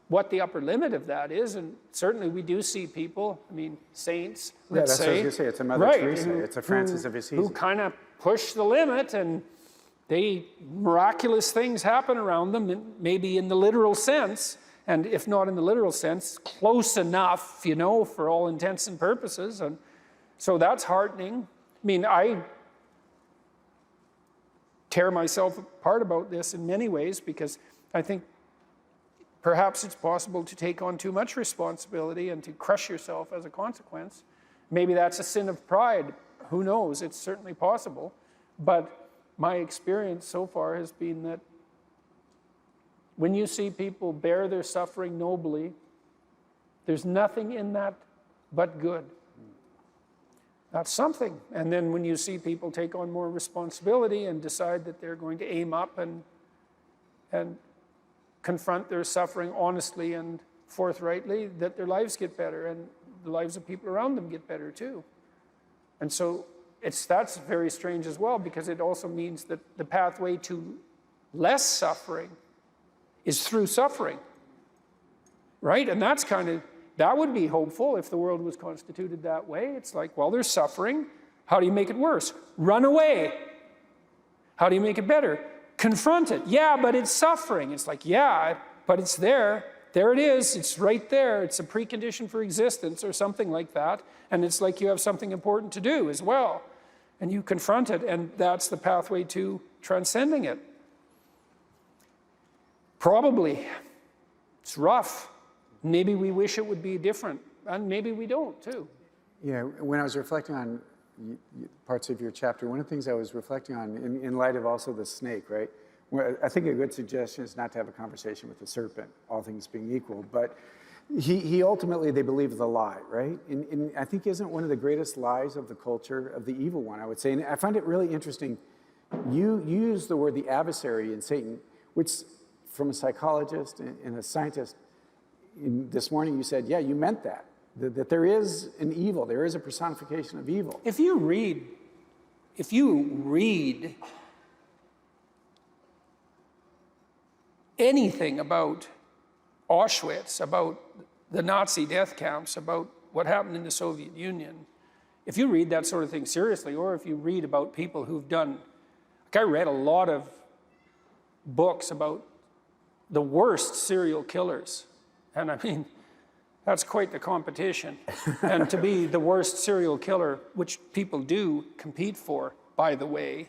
what the upper limit of that is, and certainly we do see people, I mean, saints, let's say. Yeah, that's what I was going to say. It's a Mother Teresa. It's a Francis of Assisi. Who kind of push the limit, and miraculous things happen around them, and maybe in the literal sense, and if not in the literal sense, close enough, you know, for all intents and purposes. And so that's heartening. I mean, I tear myself apart about this in many ways, because I think perhaps it's possible to take on too much responsibility and to crush yourself as a consequence. Maybe that's a sin of pride. Who knows? It's certainly possible. But my experience so far has been that when you see people bear their suffering nobly, there's nothing in that but good. That's something. And then when you see people take on more responsibility and decide that they're going to aim up and confront their suffering honestly and forthrightly, that their lives get better and the lives of people around them get better too. And so that's very strange as well, because it also means that the pathway to less suffering is through suffering, right? And that's that would be hopeful if the world was constituted that way. It's like, well, there's suffering. How do you make it worse? Run away. How do you make it better? Confront it. Yeah, but it's suffering. It's like, yeah, but it's there. There it is. It's right there. It's a precondition for existence or something like that. And it's like you have something important to do as well. And you confront it, and that's the pathway to transcending it. Probably. It's rough. Maybe we wish it would be different, and maybe we don't too. Yeah, when I was reflecting on parts of your chapter, one of the things I was reflecting on in light of also the snake, right? Well, I think a good suggestion is not to have a conversation with the serpent, all things being equal, but he ultimately, they believe the lie, right? And I think isn't one of the greatest lies of the culture, of the evil one, I would say. And I find it really interesting. You use the word the adversary in Satan, which from a psychologist and a scientist, this morning you said, yeah, you meant that there is an evil, there is a personification of evil. If you read anything about Auschwitz, about the Nazi death camps, about what happened in the Soviet Union, if you read that sort of thing seriously, or if you read about people who've done, like I read a lot of books about the worst serial killers, and I mean, that's quite the competition. And to be the worst serial killer, which people do compete for, by the way,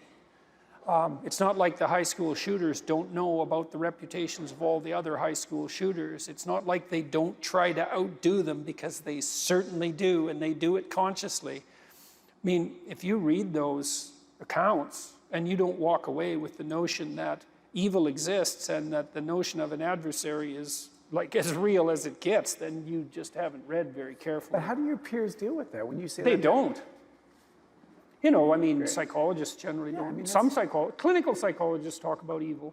It's not like the high school shooters don't know about the reputations of all the other high school shooters. It's not like they don't try to outdo them, because they certainly do, and they do it consciously. I mean, if you read those accounts and you don't walk away with the notion that evil exists and that the notion of an adversary is like as real as it gets, then you just haven't read very carefully. But how do your peers deal with that when you say They that? don't. You know, I mean, psychologists generally don't. I mean, Some clinical psychologists talk about evil,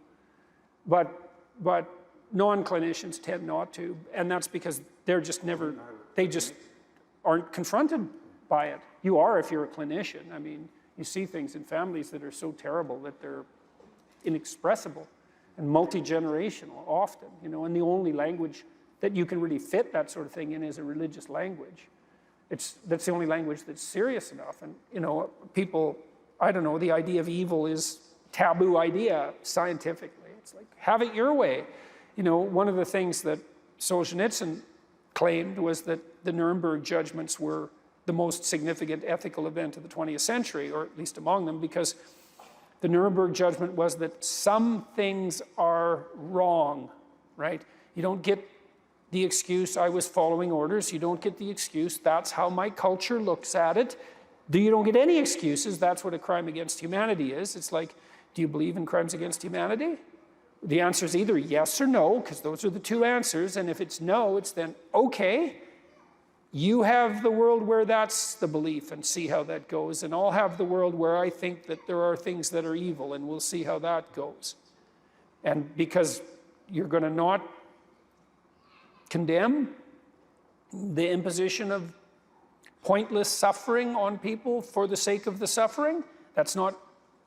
but non-clinicians tend not to, and that's because they just aren't confronted by it. You are if you're a clinician. I mean, you see things in families that are so terrible that they're inexpressible and multi-generational often, you know, and the only language that you can really fit that sort of thing in is a religious language. That's the only language that's serious enough. And, you know, people, I don't know, the idea of evil is a taboo idea scientifically. It's like, have it your way. You know, one of the things that Solzhenitsyn claimed was that the Nuremberg judgments were the most significant ethical event of the 20th century, or at least among them, because the Nuremberg judgment was that some things are wrong, right? You don't get the excuse, I was following orders. You don't get the excuse, that's how my culture looks at it. You don't get any excuses, that's what a crime against humanity is. It's like, do you believe in crimes against humanity? The answer is either yes or no, because those are the two answers. And if it's no, it's then, okay, you have the world where that's the belief and see how that goes. And I'll have the world where I think that there are things that are evil, and we'll see how that goes. And because you're going to not condemn the imposition of pointless suffering on people for the sake of the suffering, that's not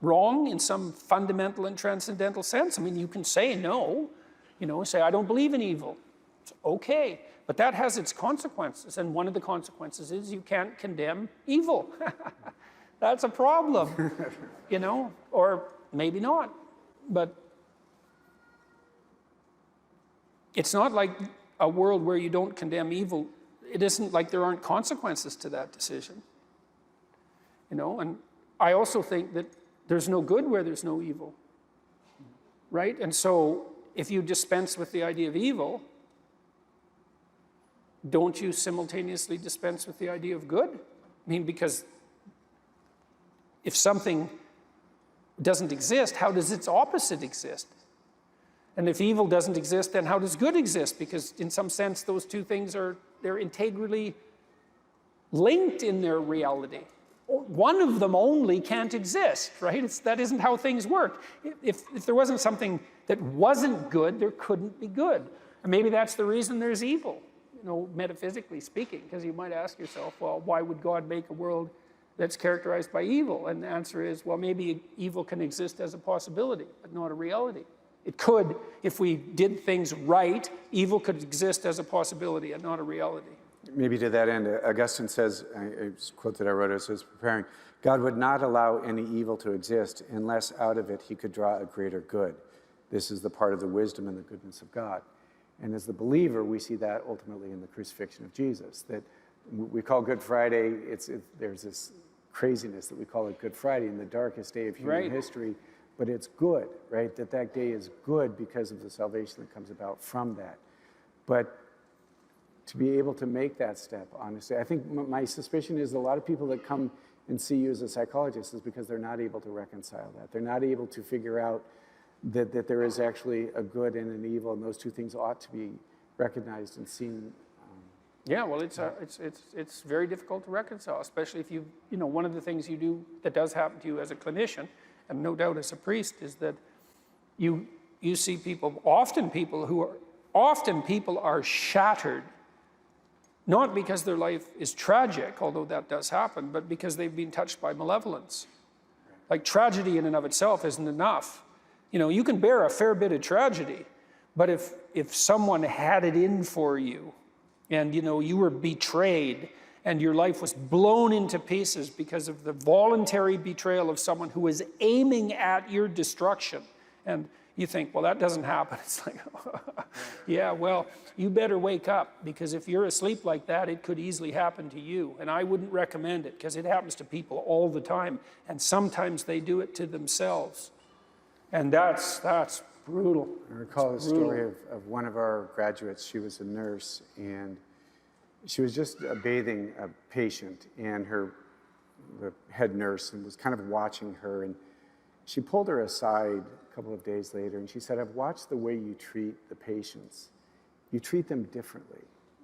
wrong in some fundamental and transcendental sense. I mean, you can say no, you know, say, I don't believe in evil. It's okay, but that has its consequences, and one of the consequences is you can't condemn evil. That's a problem, you know, or maybe not, but it's not like a world where you don't condemn evil. It isn't like there aren't consequences to that decision, you know. And I also think that there's no good where there's no evil, right? And so if you dispense with the idea of evil, don't you simultaneously dispense with the idea of good? I mean, because if something doesn't exist, how does its opposite exist? And if evil doesn't exist, then how does good exist? Because in some sense, those two things they're integrally linked in their reality. One of them only can't exist, right? That isn't how things work. If there wasn't something that wasn't good, there couldn't be good. And maybe that's the reason there's evil, you know, metaphysically speaking, because you might ask yourself, well, why would God make a world that's characterized by evil? And the answer is, well, maybe evil can exist as a possibility, but not a reality. It could, if we did things right, evil could exist as a possibility and not a reality. Maybe to that end, Augustine says, a quote that I wrote as I was preparing, God would not allow any evil to exist unless out of it he could draw a greater good. This is the part of the wisdom and the goodness of God. And as the believer, we see that ultimately in the crucifixion of Jesus, that we call Good Friday, there's this craziness that we call it Good Friday, in the darkest day of human history. But it's good, right? That day is good because of the salvation that comes about from that. But to be able to make that step, honestly, I think my suspicion is a lot of people that come and see you as a psychologist is because they're not able to reconcile that. They're not able to figure out that there is actually a good and an evil, and those two things ought to be recognized and seen. Yeah, well, it's very difficult to reconcile, especially if you know, one of the things you do that does happen to you as a clinician, and no doubt as a priest, is that you see people are shattered, not because their life is tragic, although that does happen, but because they've been touched by malevolence. Like, tragedy in and of itself isn't enough. You know, you can bear a fair bit of tragedy, but if someone had it in for you, and, you know, you were betrayed, and your life was blown into pieces because of the voluntary betrayal of someone who was aiming at your destruction. And, You think, well, that doesn't happen. It's like, yeah, well, you better wake up, because if you're asleep like that, it could easily happen to you. And I wouldn't recommend it, because it happens to people all the time. And sometimes they do it to themselves. And that's brutal. I recall a story of one of our graduates. She was a nurse, and she was just bathing a patient, and the head nurse was kind of watching her, and she pulled her aside a couple of days later, and she said, "I've watched the way you treat the patients. You treat them differently."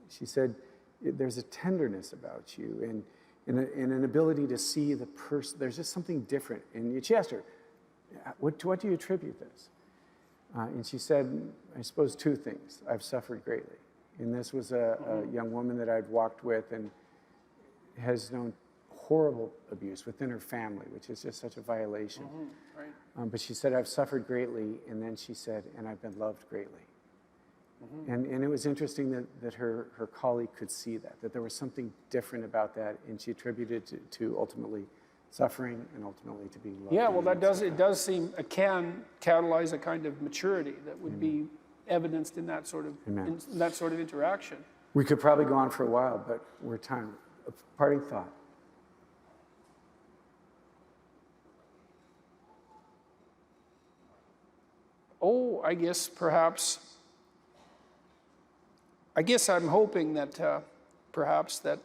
She said, "There's a tenderness about you, and an ability to see the person. There's just something different." And she asked her, what do you attribute this? And she said, "I suppose two things. I've suffered greatly." And this was a young woman that I'd walked with and has known horrible abuse within her family, which is just such a violation. Right. But she said, "I've suffered greatly," and then she said, "and I've been loved greatly." And it was interesting that her colleague could see that there was something different about that, and she attributed to ultimately suffering and ultimately to being loved. Yeah, well, it does seem, it can catalyze a kind of maturity that would be evidenced in that sort of interaction. We could probably go on for a while, but we're time. A parting thought. Oh, I guess I'm hoping that perhaps that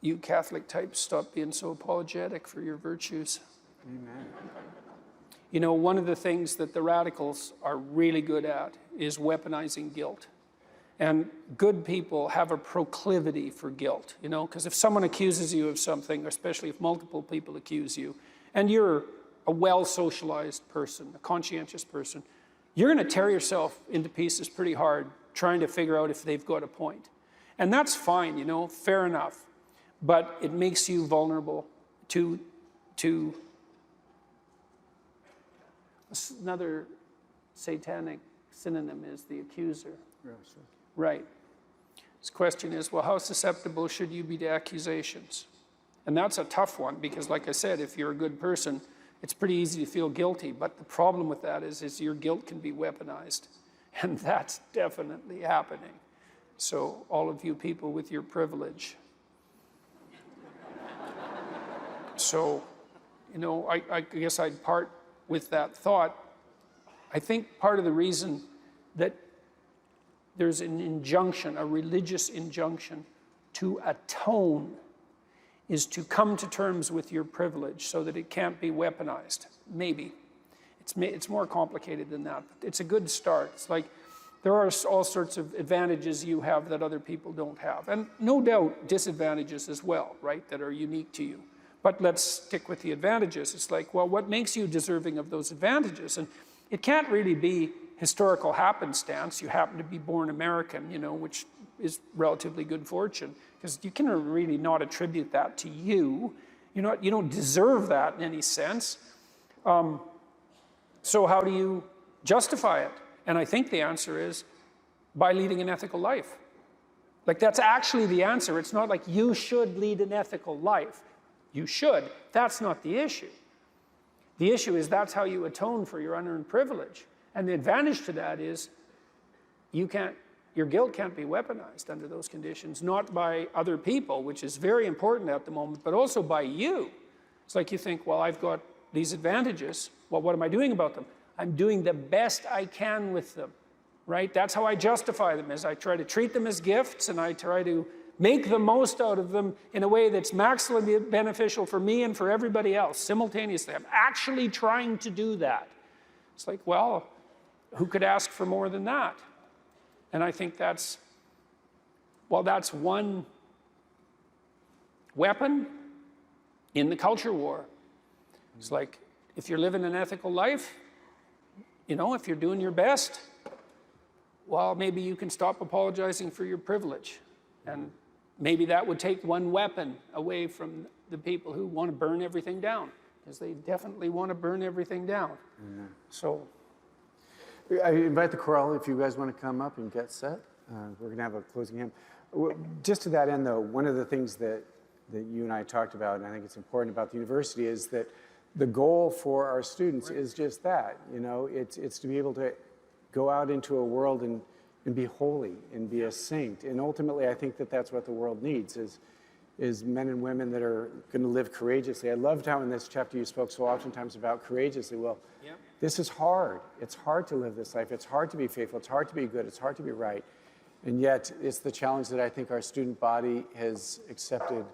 you Catholic types stop being so apologetic for your virtues. Amen. You know, one of the things that the radicals are really good at is weaponizing guilt. And good people have a proclivity for guilt, you know, because if someone accuses you of something, especially if multiple people accuse you, and you're a well-socialized person, a conscientious person, you're going to tear yourself into pieces pretty hard trying to figure out if they've got a point. And that's fine, you know, fair enough. But it makes you vulnerable to another satanic synonym is the accuser. Right. His question is, well, how susceptible should you be to accusations? And that's a tough one, because like I said, if you're a good person, it's pretty easy to feel guilty. But the problem with that is your guilt can be weaponized. And that's definitely happening. So all of you people with your privilege. So, you know, I guess I'd part with that thought. I think part of the reason that there's an injunction, a religious injunction, to atone is to come to terms with your privilege so that it can't be weaponized. Maybe. It's more complicated than that, but it's a good start. It's like there are all sorts of advantages you have that other people don't have. And no doubt disadvantages as well, right, that are unique to you. But let's stick with the advantages. It's like, well, what makes you deserving of those advantages? And it can't really be historical happenstance. You happen to be born American, you know, which is relatively good fortune, because you can really not attribute that to you. You don't deserve that in any sense. So how do you justify it? And I think the answer is by leading an ethical life. Like, that's actually the answer. It's not like you should lead an ethical life. You should. That's not the issue. The issue is that's how you atone for your unearned privilege. And the advantage to that is your guilt can't be weaponized under those conditions, not by other people, which is very important at the moment, but also by you. It's like you think, well, I've got these advantages. Well, what am I doing about them? I'm doing the best I can with them, right? That's how I justify them, is I try to treat them as gifts, and I try to make the most out of them in a way that's maximally beneficial for me and for everybody else simultaneously. I'm actually trying to do that. It's like, well, who could ask for more than that? And I think that's one weapon in the culture war. It's like, if you're living an ethical life, you know, if you're doing your best, well, maybe you can stop apologizing for your privilege. And maybe that would take one weapon away from the people who want to burn everything down, because they definitely want to burn everything down. So I invite the choral, if you guys want to come up and get set. We're going to have a closing hymn. Just to that end, though, one of the things that you and I talked about, and I think it's important about the university, is that the goal for our students is just that. It's to be able to go out into a world and be holy and be a saint. And ultimately, I think that that's what the world needs is men and women that are going to live courageously. I loved how in this chapter you spoke so oftentimes about courageously. Well, this is hard. It's hard to live this life. It's hard to be faithful. It's hard to be good. It's hard to be right. And yet, it's the challenge that I think our student body has accepted,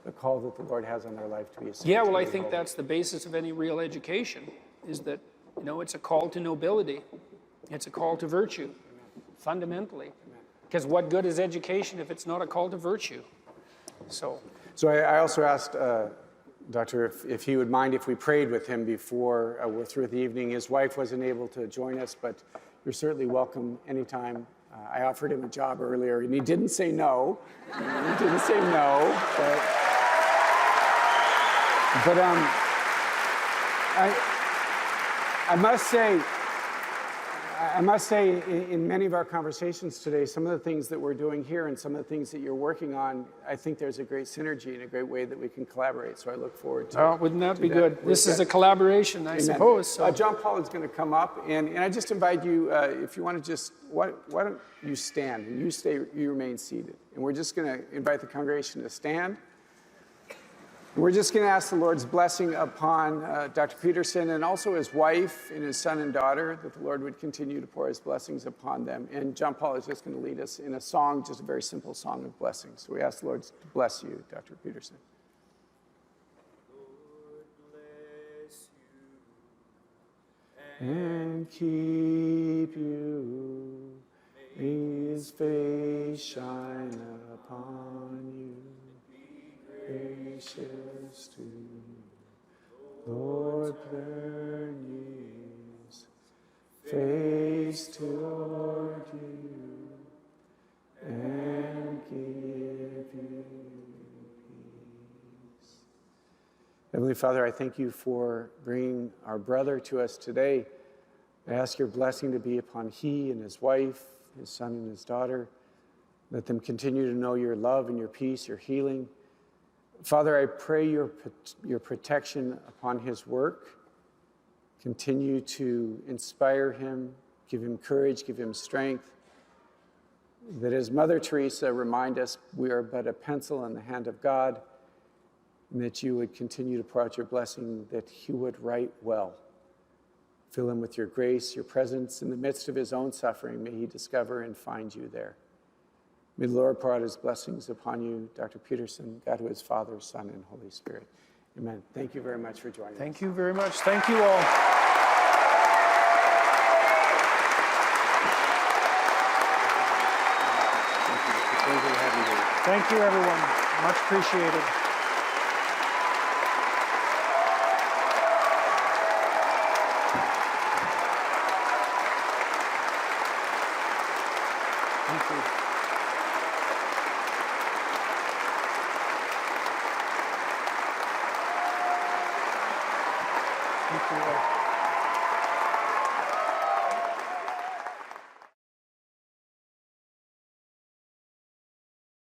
the call that the Lord has on their life to be a saint. Yeah, well, I think that's the basis of any real education, is that, it's a call to nobility. It's a call to virtue, fundamentally. Because what good is education if it's not a call to virtue? So I also asked Doctor if he would mind if we prayed with him before we're through with the evening. His wife wasn't able to join us, but you're certainly welcome anytime. I offered him a job earlier, and he didn't say no. But I must say, in many of our conversations today, some of the things that we're doing here and some of the things that you're working on, I think there's a great synergy and a great way that we can collaborate. So I look forward to. Oh, wouldn't that be good? This is a collaboration, I suppose. So. John Paul is going to come up, and I just invite you, if you want to just, why don't you stand and you remain seated, and we're just going to invite the congregation to stand. We're just going to ask the Lord's blessing upon Dr. Peterson and also his wife and his son and daughter, that the Lord would continue to pour his blessings upon them. And John Paul is just going to lead us in a song, just a very simple song of blessing. So we ask the Lord to bless you, Dr. Peterson. Lord bless you and keep you. May his face shine upon you. Gracious to you, Lord, turn his face toward you and give you peace. Heavenly Father, I thank you for bringing our brother to us today. I ask your blessing to be upon he and his wife, his son and his daughter. Let them continue to know your love and your peace, your healing. Father, I pray your protection upon his work. Continue to inspire him, give him courage, give him strength. That as Mother Teresa remind us, we are but a pencil in the hand of God, and that you would continue to pour out your blessing, that he would write well. Fill him with your grace, your presence in the midst of his own suffering. May he discover and find you there. May the Lord pour out his blessings upon you, Dr. Peterson, God who is Father, Son, and Holy Spirit. Amen. Thank you very much for joining us. Thank you very much. Thank you all. Thank you, everyone. Much appreciated. Thank you.